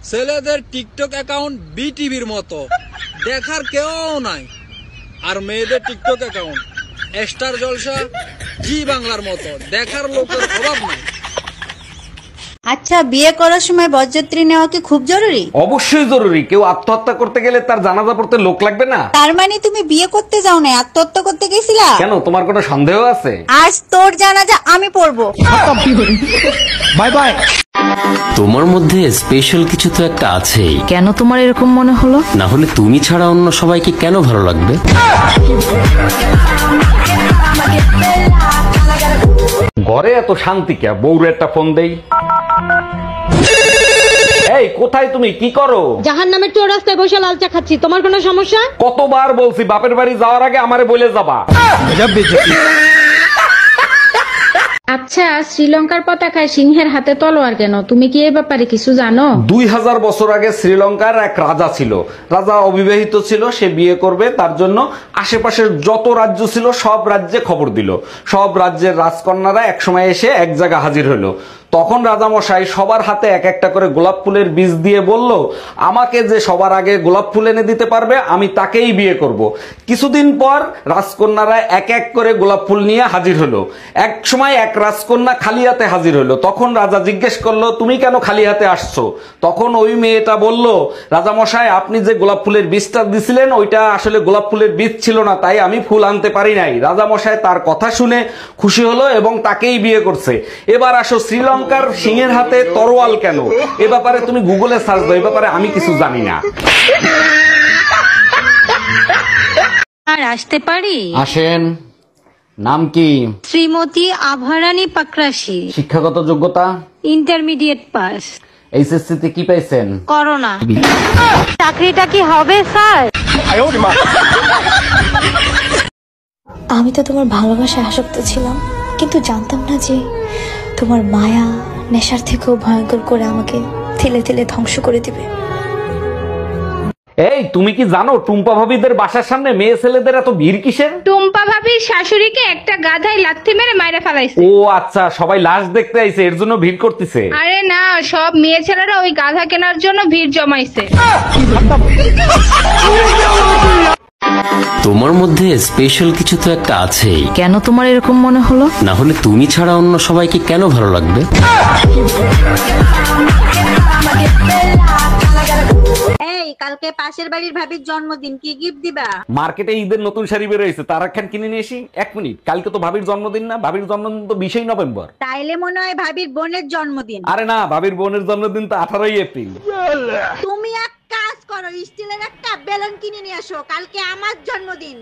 ছেলেদের TikTok account বিটিভির মতো, দেখার কেউ নাই। আর মেয়েদের টিকটক অ্যাকাউন্ট স্টার জলসা জি বাংলার মতো, দেখার লোকের অভাব নাই। আচ্ছা, বিয়ে করার সময় বরযাত্রী নেওয়া কি খুব জরুরি? অবশ্যই জরুরি। কেউ আত্মহত্যা করতে গেলে তার জানাজা পড়তে লোক লাগবে না? তার মানে তুমি বিয়ে করতে যাও না, আত্মহত্যা করতে গেছিলা? কেন, তোমার কোনো সন্দেহ আছে? আজ তোর জানাজা আমি পড়বো। Bye bye. তোমার মধ্যে স্পেশাল কিছু তো একটা আছেই। কেন তোমার এরকম মনে হলো? না হলে তুমি ছাড়া অন্য সবাইকে কেন ভালো লাগবে? ঘরে এত শান্তি কে? বউর একটা ফোন দেই। এই কোথায় তুমি, কি করো? জাহান্নামের চৌরাস্তায় বসে লাল চা খাচ্ছি, তোমার কোনো সমস্যা? কতবার বলছি বাপের বাড়ি যাওয়ার আগে আমারে বলে যাবা। আচ্ছা, শ্রীলঙ্কার পতাকায় সিংহের হাতে তলোয়ার কেন? তুমি কি এই ব্যাপারে কিছু জানো? 2000 বছর আগে শ্রীলঙ্কার এক রাজা ছিল। রাজা অবিবাহিত ছিল, সে বিয়ে করবে, তার জন্য আশেপাশের যত রাজ্য ছিল সব রাজ্যে খবর দিল। সব রাজ্যের রাজকন্যারা একসময় এসে এক জায়গা হাজির হলো। তখন রাজামশাই সবার হাতে এক একটা করে গোলাপ ফুলের বীজ দিয়ে বলল, আমাকে যে সবার আগে গোলাপ ফুল এনে দিতে পারবে আমি তাকেই বিয়ে করব। কিছুদিন পর রাজকন্যারা এক এক করে গোলাপ ফুল নিয়ে হাজির হলো। এক সময় এক রাজকন্যা খালি হাতে হাজির হলো। তখন রাজা জিজ্ঞেস করলো, তুমি কেন খালি হাতে আসছো? তখন ওই মেয়েটা বলল, রাজামশাই আপনি যে গোলাপ ফুলের বীজটা দিছিলেন ওইটা আসলে গোলাপ ফুলের বীজ ছিল না, তাই আমি ফুল আনতে পারি নাই। রাজামশাই তার কথা শুনে খুশি হলো এবং তাকেই বিয়ে করছে। এবার আসো, শ্রীলঙ্কার সিংহের হাতে তরোয়াল কেন? এ ব্যাপারে তুমি গুগলে সার্চ দাও, এ ব্যাপারে আমি কিছু জানি না। আর আসতে পারি? আসেন। নাম কি? শ্রীমতী আভারানী পাকরাশি। শিক্ষাগত যোগ্যতা? Intermediate pass. এইচএসসি তে কি পাইছেন? করোনা। চাকরিটা কি হবে স্যার? আমি তো তোমার ভালোবাসায় আসক্ত ছিলাম, কিন্তু জানতাম না যে তোমার মায়া নেশার থেকেও ভয়ঙ্কর করে আমাকে তিলে তিলে ধ্বংস করে দিবে। এই তুমি কি জানো টুম্পা ভাবিদের বাসার সামনে মেয়ে ছেলেদের এত ভিড় কিসের? টুম্পা ভাবির শাশুড়িকে একটা গাধায় লাথি মেরে মাইরা ফেলাইছে। ও আচ্ছা, সবাই লাশ দেখতে আইছে এর জন্য ভিড় করতেছে। আরে না, সব মেয়ে ছেলেরা ওই গাধা কেনার জন্য ভিড় জমাইছে। তোমার মধ্যে স্পেশাল কিছু তো একটা আছেই। কেন তোমার এরকম মনে হলো? না হলে তুমি ছাড়া অন্য সবাইকে কেন ভালো লাগবে? এই, কালকে পাশের বাড়ির ভাবির জন্মদিন, কি গিফট দিবা? মার্কেটে ঈদের নতুন শাড়ি বের হয়েছে, তার একখান কিনে নিয়ে আসি। এক মিনিট, কালকে তো ভাবির জন্মদিন না? ভাবির জন্মদিন তো 20 নভেম্বর। তাইলে মনে হয় ভাবির বোনের জন্মদিন। আরে না, ভাবির বোনের জন্মদিন তো 18 এপ্রিল। তুমি এক কাজ করো, স্টিলের একটা বেলুন কিনে নিয়ে আসো, কালকে আমার জন্মদিন।